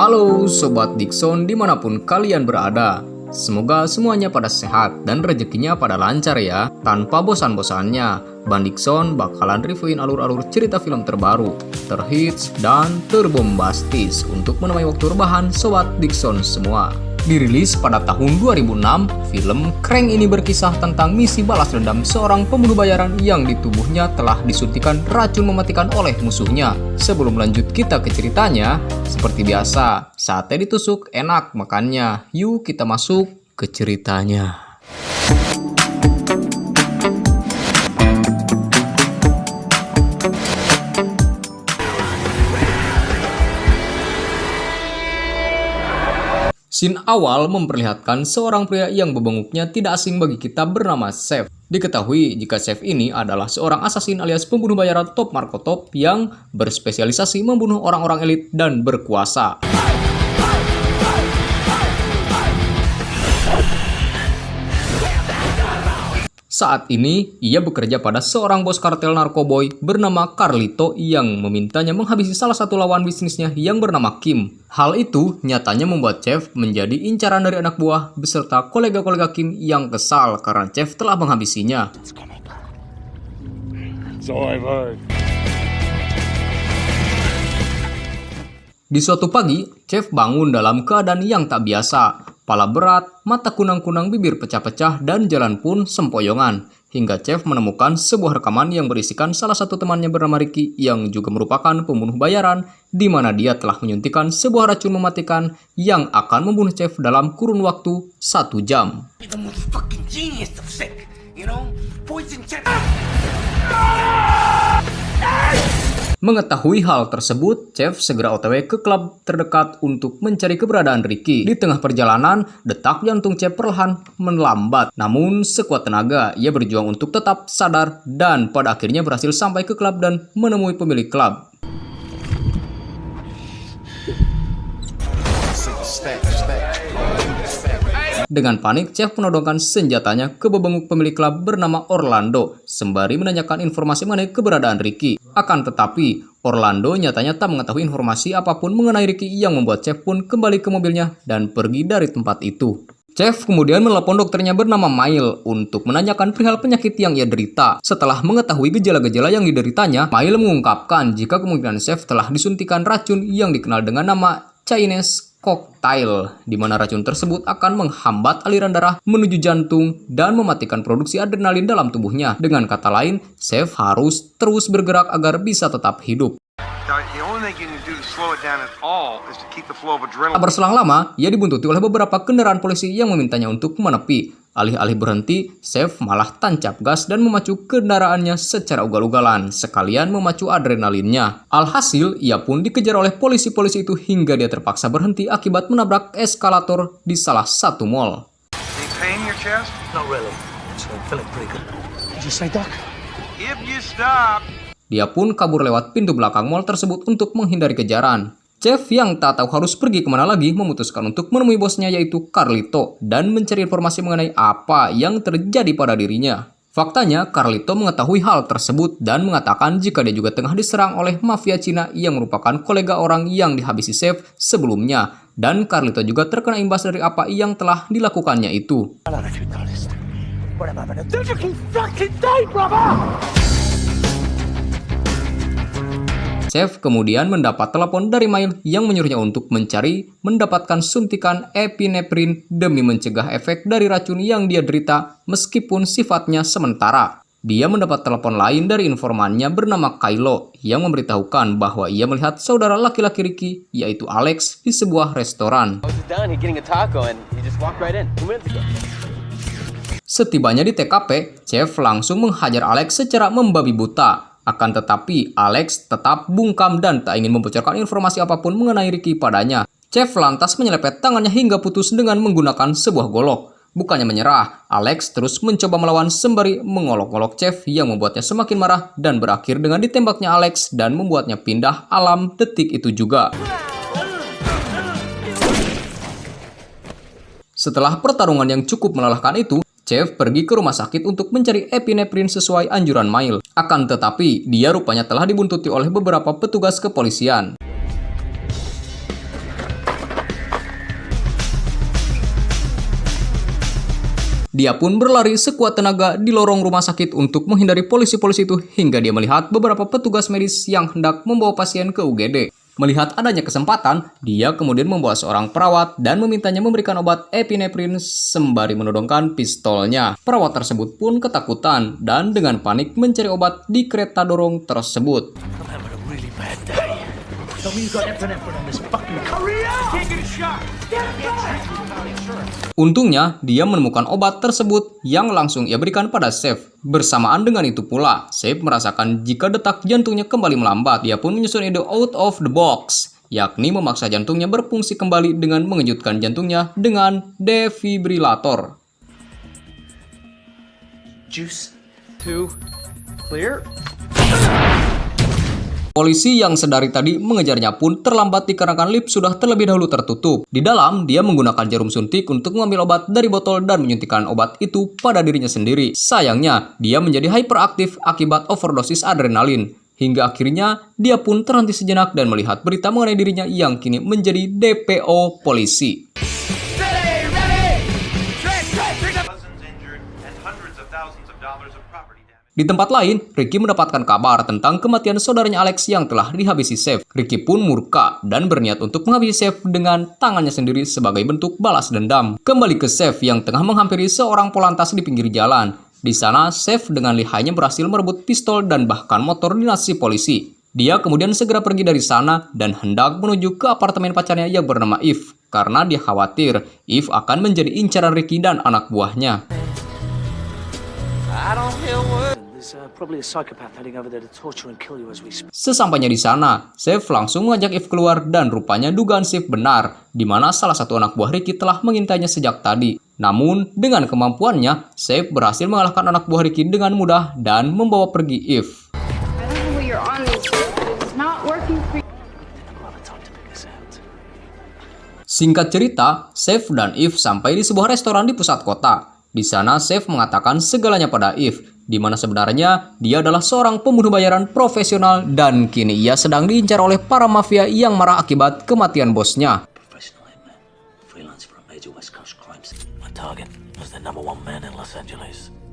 Halo Sobat Dickson dimanapun kalian berada. Semoga semuanya pada sehat dan rezekinya pada lancar ya. Tanpa bosan-bosannya, Bang Dickson bakalan reviewin alur-alur cerita film terbaru, terhits, dan terbombastis untuk menemani waktu rebahan Sobat Dickson semua. Dirilis pada tahun 2006, film Crank ini berkisah tentang misi balas dendam seorang pembunuh bayaran yang di tubuhnya telah disuntikan racun mematikan oleh musuhnya. Sebelum lanjut kita ke ceritanya, seperti biasa, sate ditusuk enak makannya. Yuk kita masuk ke ceritanya. Scene awal memperlihatkan seorang pria yang bebenguknya tidak asing bagi kita bernama Chef. Diketahui jika Chef ini adalah seorang asasin alias pembunuh bayaran top Marco Top yang berspesialisasi membunuh orang-orang elit dan berkuasa. Saat ini, ia bekerja pada seorang bos kartel narkoboy bernama Carlito yang memintanya menghabisi salah satu lawan bisnisnya yang bernama Kim. Hal itu nyatanya membuat Chef menjadi incaran dari anak buah beserta kolega-kolega Kim yang kesal karena Chef telah menghabisinya. Di suatu pagi, Chef bangun dalam keadaan yang tak biasa. Kepala berat, mata kunang-kunang, bibir pecah-pecah, dan jalan pun sempoyongan. Hingga Chef menemukan sebuah rekaman yang berisikan salah satu temannya bernama Ricky yang juga merupakan pembunuh bayaran, di mana dia telah menyuntikkan sebuah racun mematikan yang akan membunuh Chef dalam kurun waktu 1 jam. Mengetahui hal tersebut, Chef segera OTW ke klub terdekat untuk mencari keberadaan Ricky. Di tengah perjalanan, detak jantung Chef perlahan melambat. Namun, sekuat tenaga, ia berjuang untuk tetap sadar dan pada akhirnya berhasil sampai ke klub dan menemui pemilik klub. Dengan panik, Chef menodongkan senjatanya ke bebenguk pemilik klub bernama Orlando, sembari menanyakan informasi mengenai keberadaan Ricky. Akan tetapi, Orlando nyatanya tak mengetahui informasi apapun mengenai Ricky yang membuat Chef pun kembali ke mobilnya dan pergi dari tempat itu. Chef kemudian menelepon dokternya bernama Mail untuk menanyakan perihal penyakit yang ia derita. Setelah mengetahui gejala-gejala yang dideritanya, Mail mengungkapkan jika kemungkinan Chef telah disuntikan racun yang dikenal dengan nama Chinese Cocktail, di mana racun tersebut akan menghambat aliran darah menuju jantung dan mematikan produksi adrenalin dalam tubuhnya. Dengan kata lain, Chef harus terus bergerak agar bisa tetap hidup. Tak berselang lama, ia dibuntuti oleh beberapa kendaraan polisi yang memintanya untuk menepi. Alih-alih berhenti, Chef malah tancap gas dan memacu kendaraannya secara ugal-ugalan, sekalian memacu adrenalinnya. Alhasil, ia pun dikejar oleh polisi-polisi itu hingga dia terpaksa berhenti akibat menabrak eskalator di salah satu mall. Dia pun kabur lewat pintu belakang mall tersebut untuk menghindari kejaran. Chef yang tak tahu harus pergi kemana lagi memutuskan untuk menemui bosnya yaitu Carlito dan mencari informasi mengenai apa yang terjadi pada dirinya. Faktanya, Carlito mengetahui hal tersebut dan mengatakan jika dia juga tengah diserang oleh mafia Cina yang merupakan kolega orang yang dihabisi Chef sebelumnya. Dan Carlito juga terkena imbas dari apa yang telah dilakukannya itu. Chef kemudian mendapat telepon dari Mail yang menyuruhnya untuk mencari mendapatkan suntikan epinefrin demi mencegah efek dari racun yang dia derita meskipun sifatnya sementara. Dia mendapat telepon lain dari informannya bernama Kylo yang memberitahukan bahwa ia melihat saudara laki-laki Ricky yaitu Alex di sebuah restoran. Setibanya di TKP, Chef langsung menghajar Alex secara membabi buta. Akan tetapi, Alex tetap bungkam dan tak ingin membocorkan informasi apapun mengenai Ricky padanya. Chef lantas menyelepet tangannya hingga putus dengan menggunakan sebuah golok. Bukannya menyerah, Alex terus mencoba melawan sembari mengolok-olok Chef yang membuatnya semakin marah dan berakhir dengan ditembaknya Alex dan membuatnya pindah alam detik itu juga. Setelah pertarungan yang cukup melelahkan itu, Chef pergi ke rumah sakit untuk mencari epinefrin sesuai anjuran Mail. Akan tetapi, dia rupanya telah dibuntuti oleh beberapa petugas kepolisian. Dia pun berlari sekuat tenaga di lorong rumah sakit untuk menghindari polisi-polisi itu hingga dia melihat beberapa petugas medis yang hendak membawa pasien ke UGD. Melihat adanya kesempatan, dia kemudian membawa seorang perawat dan memintanya memberikan obat epinefrin sembari menodongkan pistolnya. Perawat tersebut pun ketakutan dan dengan panik mencari obat di kereta dorong tersebut. Untungnya, dia menemukan obat tersebut yang langsung ia berikan pada Saif. Bersamaan dengan itu pula, Saif merasakan jika detak jantungnya kembali melambat. Dia pun menyusun ide out of the box, yakni memaksa jantungnya berfungsi kembali dengan mengejutkan jantungnya dengan defibrilator. Juice to clear. Polisi yang sedari tadi mengejarnya pun terlambat dikarenakan lift sudah terlebih dahulu tertutup. Di dalam, dia menggunakan jarum suntik untuk mengambil obat dari botol dan menyuntikkan obat itu pada dirinya sendiri. Sayangnya, dia menjadi hyperaktif akibat overdosis adrenalin. Hingga akhirnya, dia pun terhenti sejenak dan melihat berita mengenai dirinya yang kini menjadi DPO polisi. Di tempat lain, Ricky mendapatkan kabar tentang kematian saudaranya Alex yang telah dihabisi Saif. Ricky pun murka dan berniat untuk menghabisi Saif dengan tangannya sendiri sebagai bentuk balas dendam. Kembali ke Saif yang tengah menghampiri seorang polantas di pinggir jalan. Di sana, Saif dengan lihainya berhasil merebut pistol dan bahkan motor dinasti polisi. Dia kemudian segera pergi dari sana dan hendak menuju ke apartemen pacarnya yang bernama Eve. Karena dia khawatir Eve akan menjadi incaran Ricky dan anak buahnya. Sesampainya di sana, Saif langsung mengajak Eve keluar dan rupanya dugaan Saif benar, di mana salah satu anak buah Ricky telah mengintainya sejak tadi. Namun, dengan kemampuannya, Saif berhasil mengalahkan anak buah Ricky dengan mudah dan membawa pergi Eve. Singkat cerita, Saif dan Eve sampai di sebuah restoran di pusat kota. Di sana, Saif mengatakan segalanya pada Eve, di mana sebenarnya dia adalah seorang pembunuh bayaran profesional dan kini ia sedang diincar oleh para mafia yang marah akibat kematian bosnya.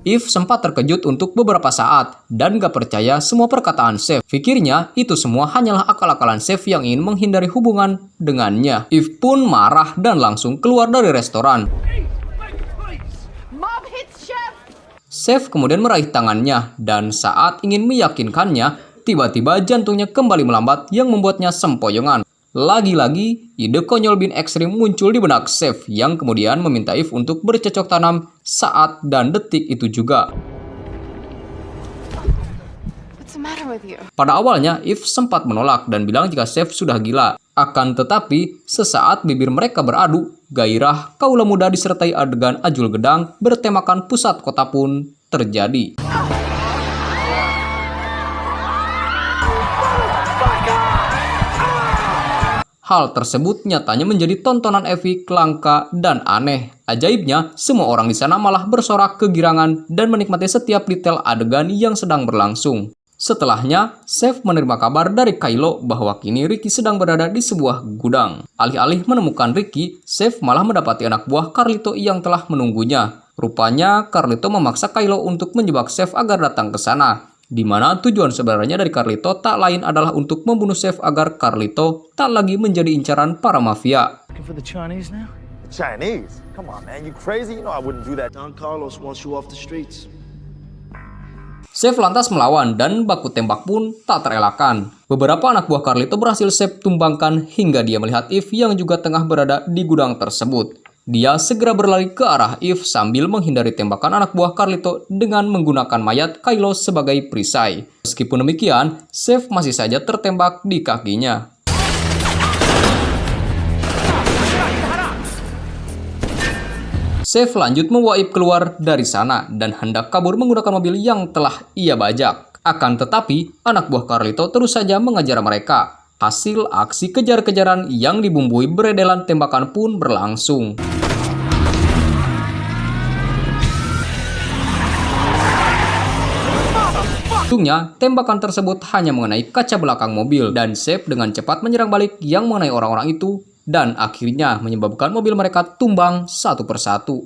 Eve sempat terkejut untuk beberapa saat dan gak percaya semua perkataan Saif. Pikirnya itu semua hanyalah akal-akalan Saif yang ingin menghindari hubungan dengannya. Eve pun marah dan langsung keluar dari restoran. Saif kemudian meraih tangannya dan saat ingin meyakinkannya, tiba-tiba jantungnya kembali melambat yang membuatnya sempoyongan. Lagi-lagi, ide konyol bin ekstrim muncul di benak Saif yang kemudian meminta Eve untuk bercocok tanam saat dan detik itu juga. Pada awalnya, Eve sempat menolak dan bilang jika Saif sudah gila. Akan tetapi, sesaat bibir mereka beradu, gairah kaula muda disertai adegan ajul gedang bertemakan pusat kota pun terjadi. Hal tersebut nyatanya menjadi tontonan epik, langka, dan aneh. Ajaibnya, semua orang di sana malah bersorak kegirangan dan menikmati setiap detail adegan yang sedang berlangsung. Setelahnya, Saif menerima kabar dari Kylo bahwa kini Ricky sedang berada di sebuah gudang. Alih-alih menemukan Ricky, Saif malah mendapati anak buah Carlito yang telah menunggunya. Rupanya, Carlito memaksa Kylo untuk menjebak Saif agar datang ke sana. Di mana tujuan sebenarnya dari Carlito tak lain adalah untuk membunuh Saif agar Carlito tak lagi menjadi incaran para mafia. Chinese? Come on, man, you crazy? You know I wouldn't do that. Don Carlos wants you off the streets. Saif lantas melawan dan baku tembak pun tak terelakkan. Beberapa anak buah Carlito berhasil Saif tumbangkan hingga dia melihat Eve yang juga tengah berada di gudang tersebut. Dia segera berlari ke arah Eve sambil menghindari tembakan anak buah Carlito dengan menggunakan mayat Kylo sebagai perisai. Meskipun demikian, Saif masih saja tertembak di kakinya. Saif lanjut membawa Eve keluar dari sana dan hendak kabur menggunakan mobil yang telah ia bajak. Akan tetapi, anak buah Carlito terus saja mengejar mereka. Hasil aksi kejar-kejaran yang dibumbui beredelan tembakan pun berlangsung. Untungnya, tembakan tersebut hanya mengenai kaca belakang mobil dan Saif dengan cepat menyerang balik yang mengenai orang-orang itu dan akhirnya menyebabkan mobil mereka tumbang satu persatu.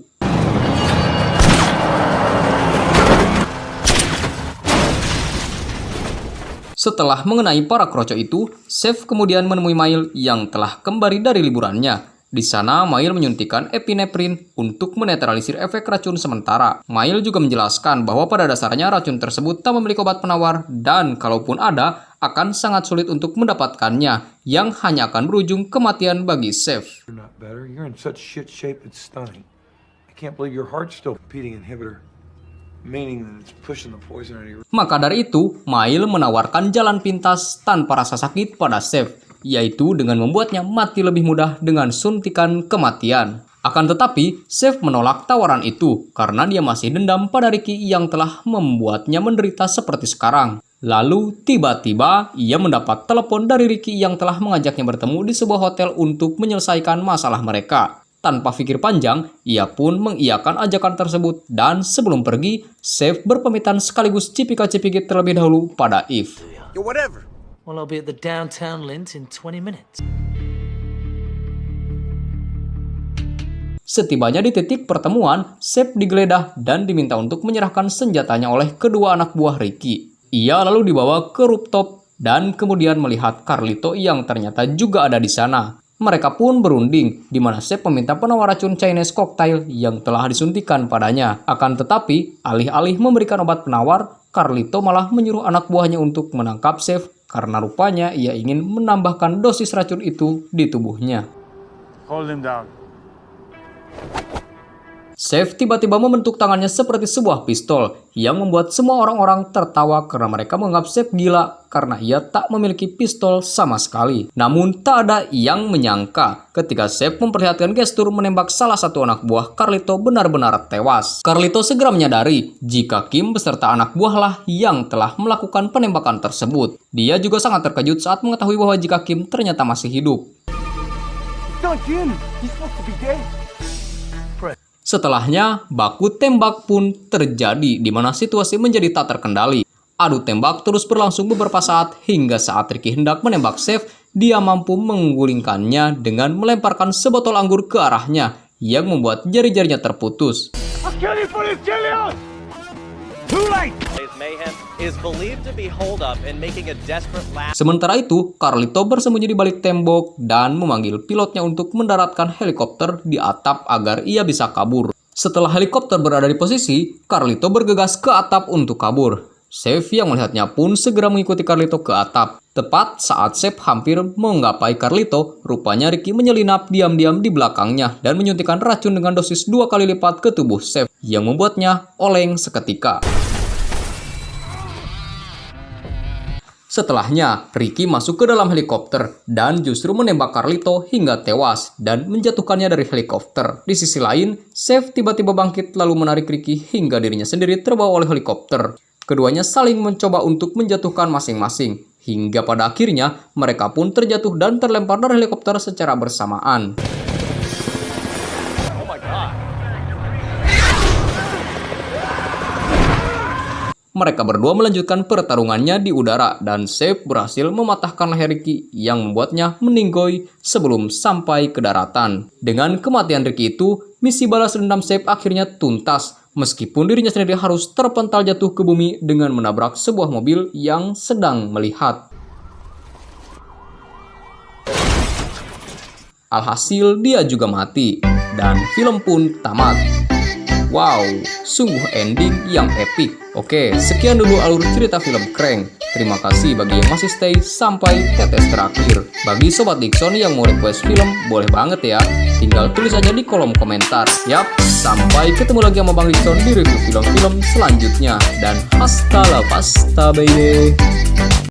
Setelah mengenai para kroco itu, Chef kemudian menemui Mail yang telah kembali dari liburannya. Di sana, Mail menyuntikkan epinefrin untuk menetralisir efek racun sementara. Mail juga menjelaskan bahwa pada dasarnya racun tersebut tak memiliki obat penawar dan kalaupun ada, akan sangat sulit untuk mendapatkannya, yang hanya akan berujung kematian bagi Chef. You're not better. You're in such shit shape it's stunning. I can't believe your heart's still beating inhibitor. Meaning that it's pushing the poison out of your... Maka dari itu, Mail menawarkan jalan pintas tanpa rasa sakit pada Chef, yaitu dengan membuatnya mati lebih mudah dengan suntikan kematian. Akan tetapi, Chef menolak tawaran itu karena dia masih dendam pada Ricky yang telah membuatnya menderita seperti sekarang. Lalu, tiba-tiba ia mendapat telepon dari Ricky yang telah mengajaknya bertemu di sebuah hotel untuk menyelesaikan masalah mereka. Tanpa pikir panjang, ia pun mengiyakan ajakan tersebut dan sebelum pergi, Chef berpamitan sekaligus cipika-cipiki terlebih dahulu pada Eve. Yo, whatever. Well, I'll be at the downtown Lindt in 20 minutes. Setibanya di titik pertemuan, Chef digeledah dan diminta untuk menyerahkan senjatanya oleh kedua anak buah Ricky. Ia lalu dibawa ke rooftop dan kemudian melihat Carlito yang ternyata juga ada di sana. Mereka pun berunding, di mana Chef meminta penawar racun Chinese cocktail yang telah disuntikan padanya. Akan tetapi, alih-alih memberikan obat penawar, Carlito malah menyuruh anak buahnya untuk menangkap Chef karena rupanya ia ingin menambahkan dosis racun itu di tubuhnya. Hold him down. Chef tiba-tiba membentuk tangannya seperti sebuah pistol yang membuat semua orang-orang tertawa karena mereka menganggap Chef gila karena ia tak memiliki pistol sama sekali. Namun tak ada yang menyangka ketika Chef memperlihatkan gestur menembak salah satu anak buah Carlito benar-benar tewas. Carlito segera menyadari jika Kim beserta anak buahlah yang telah melakukan penembakan tersebut. Dia juga sangat terkejut saat mengetahui bahwa jika Kim ternyata masih hidup. It's not Kim. He's supposed to be dead. Setelahnya, baku tembak pun terjadi di mana situasi menjadi tak terkendali. Adu tembak terus berlangsung beberapa saat hingga saat Ricky hendak menembak Chef, dia mampu menggulingkannya dengan melemparkan sebotol anggur ke arahnya yang membuat jari-jarinya terputus. I'll kill you for this, kill you! Too late! Mayhem is believed to be holed up and making a desperate last. Sementara itu, Carlito bersembunyi di balik tembok dan memanggil pilotnya untuk mendaratkan helikopter di atap agar ia bisa kabur. Setelah helikopter berada di posisi, Carlito bergegas ke atap untuk kabur. Chef yang melihatnya pun segera mengikuti Carlito ke atap. Tepat saat Chef hampir menggapai Carlito, rupanya Ricky menyelinap diam-diam di belakangnya dan menyuntikkan racun dengan dosis 2 kali lipat ke tubuh Chef yang membuatnya oleng seketika. Setelahnya, Ricky masuk ke dalam helikopter dan justru menembak Carlito hingga tewas dan menjatuhkannya dari helikopter. Di sisi lain, Chef tiba-tiba bangkit lalu menarik Ricky hingga dirinya sendiri terbawa oleh helikopter. Keduanya saling mencoba untuk menjatuhkan masing-masing, hingga pada akhirnya mereka pun terjatuh dan terlempar dari helikopter secara bersamaan. Mereka berdua melanjutkan pertarungannya di udara dan Chef berhasil mematahkan leher Ricky yang membuatnya meninggoy sebelum sampai ke daratan. Dengan kematian Ricky itu, misi balas dendam Chef akhirnya tuntas meskipun dirinya sendiri harus terpental jatuh ke bumi dengan menabrak sebuah mobil yang sedang melihat. Alhasil dia juga mati dan film pun tamat. Wow, sungguh ending yang epic. Oke, sekian dulu alur cerita film Crank. Terima kasih bagi yang masih stay sampai tetes terakhir. Bagi Sobat Dickson yang mau request film, boleh banget ya. Tinggal tulis aja di kolom komentar. Yap, sampai ketemu lagi sama Bang Dickson di review film-film selanjutnya. Dan hasta la vista, baby.